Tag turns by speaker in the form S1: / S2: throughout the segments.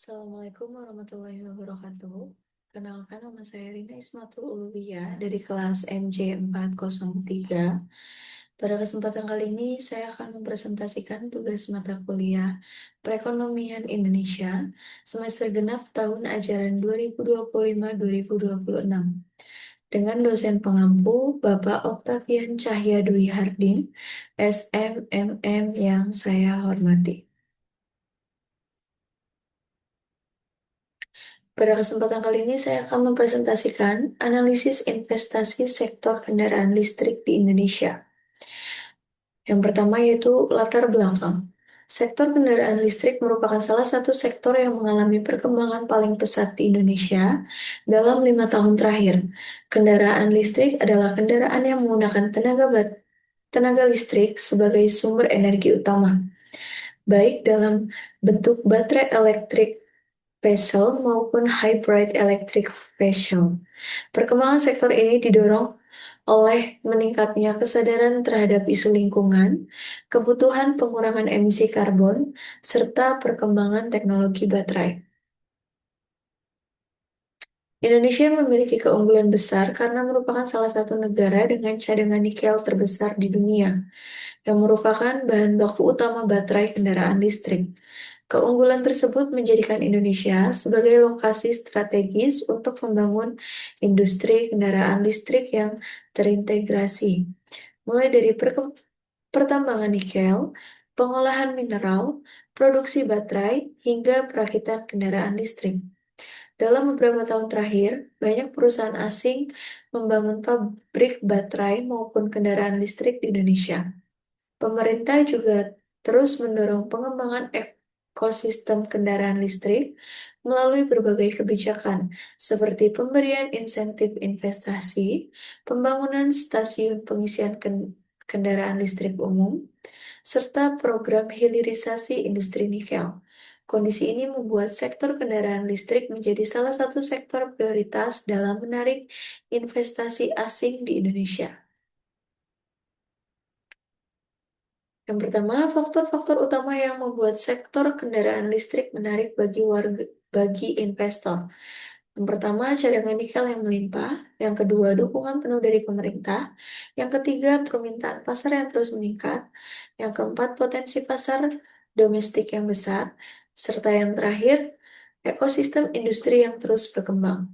S1: Assalamualaikum warahmatullahi wabarakatuh. Kenalkan nama saya Rina Ismatul Uluwiyah dari kelas MJ403. Pada kesempatan kali ini saya akan mempresentasikan tugas mata kuliah Perekonomian Indonesia semester genap tahun ajaran 2025-2026 dengan dosen pengampu Bapak Oktavian Cahya Dwi Hardin, SMMM yang saya hormati. Pada kesempatan kali ini saya akan mempresentasikan analisis investasi sektor kendaraan listrik di Indonesia. Yang pertama yaitu latar belakang. Sektor kendaraan listrik merupakan salah satu sektor yang mengalami perkembangan paling pesat di Indonesia dalam 5 tahun terakhir. Kendaraan listrik adalah kendaraan yang menggunakan tenaga listrik sebagai sumber energi utama, baik dalam bentuk baterai elektrik vessel maupun hybrid electric vessel. Perkembangan sektor ini didorong oleh meningkatnya kesadaran terhadap isu lingkungan, kebutuhan pengurangan emisi karbon, serta perkembangan teknologi baterai. Indonesia memiliki keunggulan besar karena merupakan salah satu negara dengan cadangan nikel terbesar di dunia, yang merupakan bahan baku utama baterai kendaraan listrik. Keunggulan tersebut menjadikan Indonesia sebagai lokasi strategis untuk membangun industri kendaraan listrik yang terintegrasi, mulai dari pertambangan nikel, pengolahan mineral, produksi baterai, hingga perakitan kendaraan listrik. Dalam beberapa tahun terakhir, banyak perusahaan asing membangun pabrik baterai maupun kendaraan listrik di Indonesia. Pemerintah juga terus mendorong pengembangan ekosistem kendaraan listrik melalui berbagai kebijakan, seperti pemberian insentif investasi, pembangunan stasiun pengisian kendaraan listrik umum, serta program hilirisasi industri nikel. Kondisi ini membuat sektor kendaraan listrik menjadi salah satu sektor prioritas dalam menarik investasi asing di Indonesia. Yang pertama, faktor-faktor utama yang membuat sektor kendaraan listrik menarik bagi investor. Yang pertama, cadangan nikel yang melimpah. Yang kedua, dukungan penuh dari pemerintah. Yang ketiga, permintaan pasar yang terus meningkat. Yang keempat, potensi pasar domestik yang besar. Serta yang terakhir, ekosistem industri yang terus berkembang.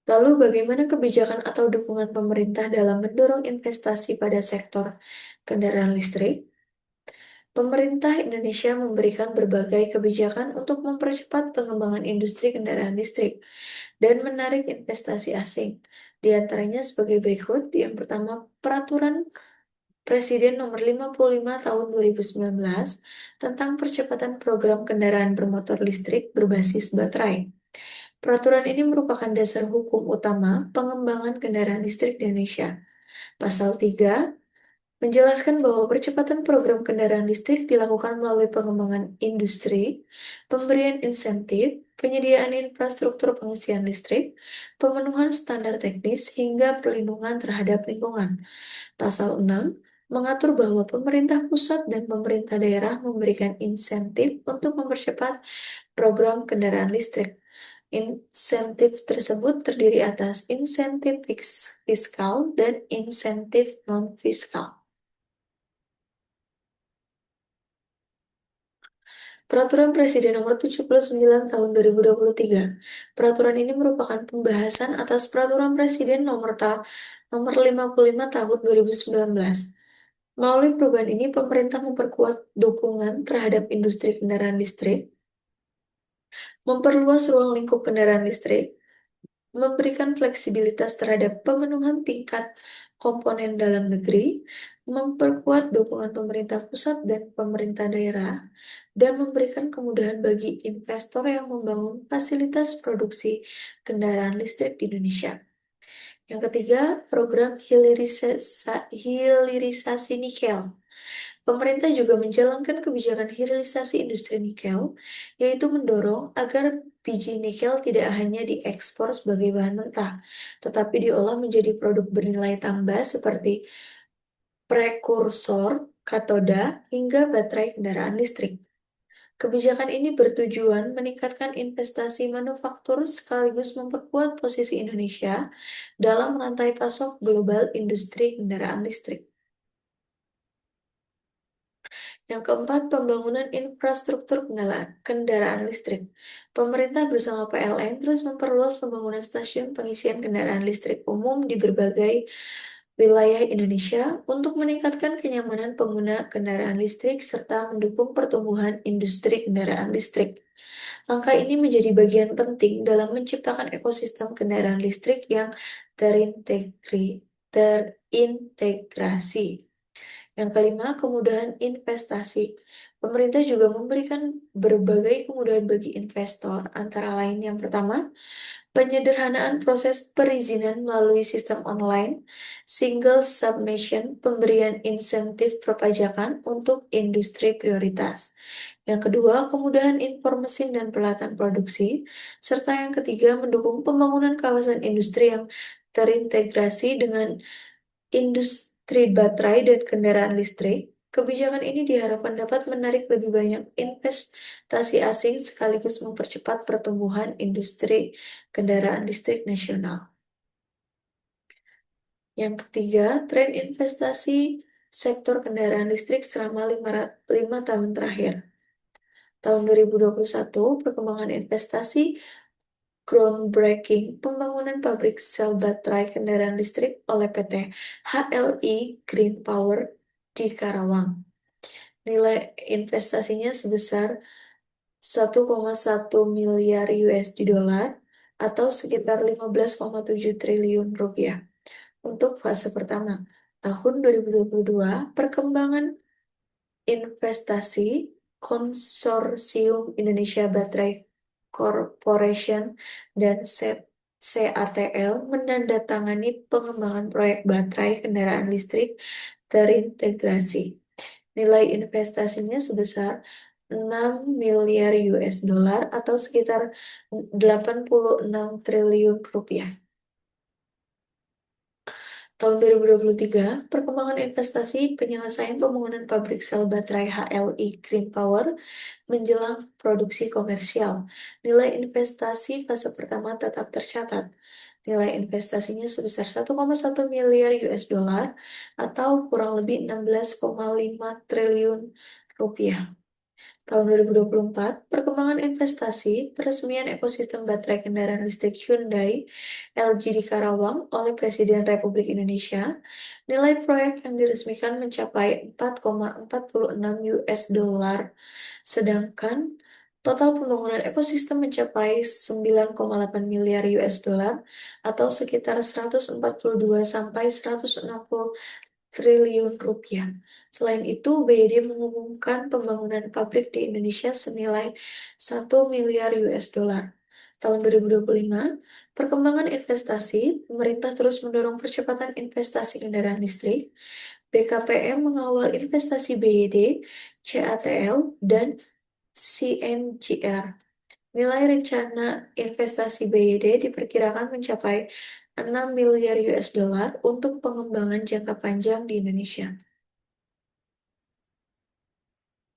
S1: Lalu, bagaimana kebijakan atau dukungan pemerintah dalam mendorong investasi pada sektor kendaraan listrik? Pemerintah Indonesia memberikan berbagai kebijakan untuk mempercepat pengembangan industri kendaraan listrik dan menarik investasi asing. Di antaranya sebagai berikut. Yang pertama, Peraturan Presiden Nomor 55 Tahun 2019 tentang percepatan program kendaraan bermotor listrik berbasis baterai. Peraturan ini merupakan dasar hukum utama pengembangan kendaraan listrik di Indonesia. Pasal 3 menjelaskan bahwa percepatan program kendaraan listrik dilakukan melalui pengembangan industri, pemberian insentif, penyediaan infrastruktur pengisian listrik, pemenuhan standar teknis, hingga perlindungan terhadap lingkungan. Pasal 6 mengatur bahwa pemerintah pusat dan pemerintah daerah memberikan insentif untuk mempercepat program kendaraan listrik. Insentif tersebut terdiri atas insentif fiskal dan insentif non-fiskal. Peraturan Presiden Nomor 79 Tahun 2023. Peraturan ini merupakan pembahasan atas Peraturan Presiden Nomor 55 Tahun 2019. Melalui perubahan ini, pemerintah memperkuat dukungan terhadap industri kendaraan listrik, memperluas ruang lingkup kendaraan listrik, memberikan fleksibilitas terhadap pemenuhan tingkat komponen dalam negeri, memperkuat dukungan pemerintah pusat dan pemerintah daerah, dan memberikan kemudahan bagi investor yang membangun fasilitas produksi kendaraan listrik di Indonesia. Yang ketiga, program hilirisasi nikel. Pemerintah juga menjalankan kebijakan hilirisasi industri nikel, yaitu mendorong agar biji nikel tidak hanya diekspor sebagai bahan mentah, tetapi diolah menjadi produk bernilai tambah seperti prekursor, katoda, hingga baterai kendaraan listrik. Kebijakan ini bertujuan meningkatkan investasi manufaktur sekaligus memperkuat posisi Indonesia dalam rantai pasok global industri kendaraan listrik. Yang keempat, pembangunan infrastruktur kendaraan listrik. Pemerintah bersama PLN terus memperluas pembangunan stasiun pengisian kendaraan listrik umum di berbagai wilayah Indonesia untuk meningkatkan kenyamanan pengguna kendaraan listrik serta mendukung pertumbuhan industri kendaraan listrik. Langkah ini menjadi bagian penting dalam menciptakan ekosistem kendaraan listrik yang terintegrasi. Yang kelima, kemudahan investasi. Pemerintah juga memberikan berbagai kemudahan bagi investor, antara lain yang pertama, penyederhanaan proses perizinan melalui sistem online, single submission, pemberian insentif perpajakan untuk industri prioritas. Yang kedua, kemudahan impor mesin dan peralatan produksi, serta yang ketiga, mendukung pembangunan kawasan industri yang terintegrasi dengan industri baterai dan kendaraan listrik. Kebijakan ini diharapkan dapat menarik lebih banyak investasi asing sekaligus mempercepat pertumbuhan industri kendaraan listrik nasional. Yang ketiga, tren investasi sektor kendaraan listrik selama 5 tahun terakhir. Tahun 2021, perkembangan investasi groundbreaking pembangunan pabrik sel baterai kendaraan listrik oleh PT HLI Green Power di Karawang. Nilai investasinya sebesar 1,1 miliar USD dolar atau sekitar 15,7 triliun rupiah. Untuk fase pertama, tahun 2022, perkembangan investasi Konsorsium Indonesia Baterai Corporation dan CATL menandatangani pengembangan proyek baterai kendaraan listrik terintegrasi. Nilai investasinya sebesar 6 miliar US dollar atau sekitar 86 triliun rupiah. Tahun 2023, perkembangan investasi penyelesaian pembangunan pabrik sel baterai HLI Green Power menjelang produksi komersial. Nilai investasi fase pertama tetap tercatat. Nilai investasinya sebesar 1,1 miliar US dollar atau kurang lebih 16,5 triliun rupiah. Tahun 2024, perkembangan investasi peresmian ekosistem baterai kendaraan listrik Hyundai LG di Karawang oleh Presiden Republik Indonesia, nilai proyek yang diresmikan mencapai 4,46 US dollar, sedangkan total pembangunan ekosistem mencapai 9,8 miliar US dollar atau sekitar 142 sampai 160 triliun rupiah. Selain itu, BYD mengumumkan pembangunan pabrik di Indonesia senilai 1 miliar US dollar. Tahun 2025, perkembangan investasi, pemerintah terus mendorong percepatan investasi kendaraan listrik. BKPM mengawal investasi BYD, CATL, dan CNGR. Nilai rencana investasi BYD diperkirakan mencapai 6 miliar US dollar untuk pengembangan jangka panjang di Indonesia.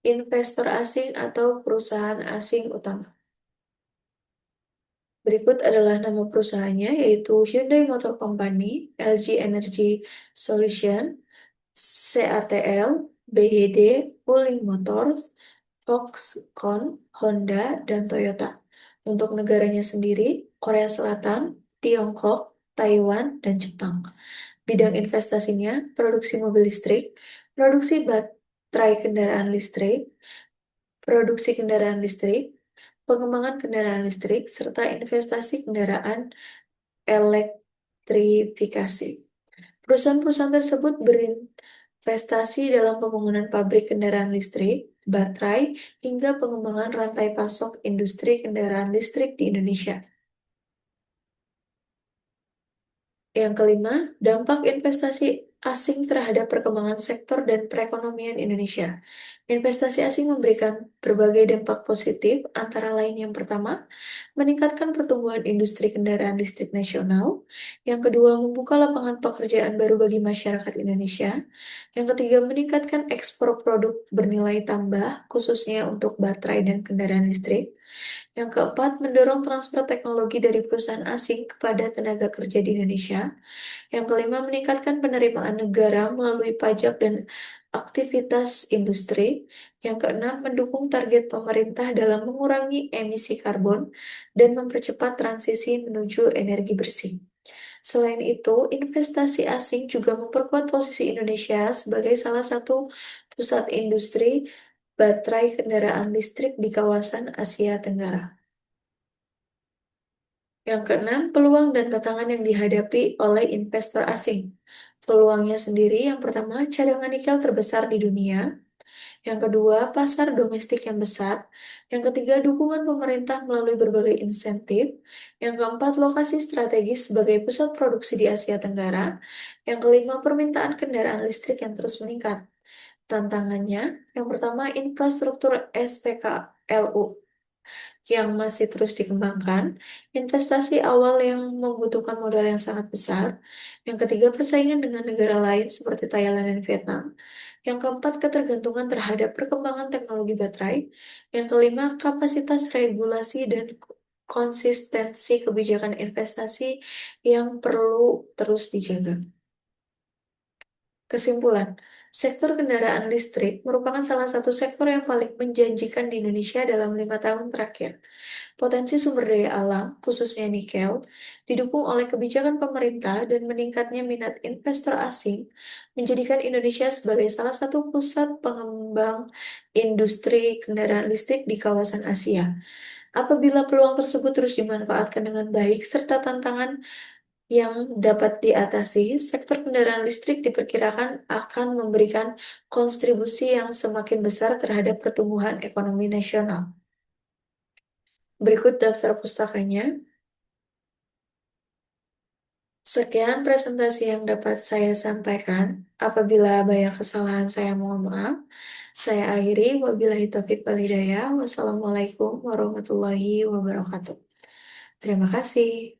S1: Investor asing atau perusahaan asing utama. Berikut adalah nama perusahaannya, yaitu Hyundai Motor Company, LG Energy Solution, CATL, BYD, Wuling Motors, Foxconn, Honda, dan Toyota. Untuk negaranya sendiri, Korea Selatan, Tiongkok, Taiwan, dan Jepang. Bidang investasinya, produksi mobil listrik, produksi baterai kendaraan listrik, produksi kendaraan listrik, pengembangan kendaraan listrik, serta investasi kendaraan elektrifikasi. Perusahaan-perusahaan tersebut berinvestasi dalam pembangunan pabrik kendaraan listrik, baterai, hingga pengembangan rantai pasok industri kendaraan listrik di Indonesia. Yang kelima, dampak investasi asing terhadap perkembangan sektor dan perekonomian Indonesia. Investasi asing memberikan berbagai dampak positif, antara lain yang pertama, meningkatkan pertumbuhan industri kendaraan listrik nasional. Yang kedua, membuka lapangan pekerjaan baru bagi masyarakat Indonesia. Yang ketiga, meningkatkan ekspor produk bernilai tambah, khususnya untuk baterai dan kendaraan listrik. Yang keempat, mendorong transfer teknologi dari perusahaan asing kepada tenaga kerja di Indonesia. Yang kelima, meningkatkan penerimaan negara melalui pajak dan aktivitas industri. Yang keenam, mendukung target pemerintah dalam mengurangi emisi karbon dan mempercepat transisi menuju energi bersih. Selain itu, investasi asing juga memperkuat posisi Indonesia sebagai salah satu pusat industri baterai kendaraan listrik di kawasan Asia Tenggara. Yang keenam, peluang dan tantangan yang dihadapi oleh investor asing. Peluangnya sendiri, yang pertama, cadangan nikel terbesar di dunia. Yang kedua, pasar domestik yang besar. Yang ketiga, dukungan pemerintah melalui berbagai insentif. Yang keempat, lokasi strategis sebagai pusat produksi di Asia Tenggara. Yang kelima, permintaan kendaraan listrik yang terus meningkat. Tantangannya, yang pertama, infrastruktur SPKLU yang masih terus dikembangkan, investasi awal yang membutuhkan modal yang sangat besar, yang ketiga persaingan dengan negara lain seperti Thailand dan Vietnam, yang keempat ketergantungan terhadap perkembangan teknologi baterai, yang kelima kapasitas regulasi dan konsistensi kebijakan investasi yang perlu terus dijaga. Kesimpulan, sektor kendaraan listrik merupakan salah satu sektor yang paling menjanjikan di Indonesia dalam 5 tahun terakhir. Potensi sumber daya alam, khususnya nikel, didukung oleh kebijakan pemerintah dan meningkatnya minat investor asing, menjadikan Indonesia sebagai salah satu pusat pengembang industri kendaraan listrik di kawasan Asia. Apabila peluang tersebut terus dimanfaatkan dengan baik serta tantangan yang dapat diatasi, sektor kendaraan listrik diperkirakan akan memberikan kontribusi yang semakin besar terhadap pertumbuhan ekonomi nasional. Berikut daftar pustakanya. Sekian presentasi yang dapat saya sampaikan. Apabila banyak kesalahan, saya mohon maaf. Saya akhiri. Wabillahi taufiq wal hidayah. Wassalamualaikum warahmatullahi wabarakatuh. Terima kasih.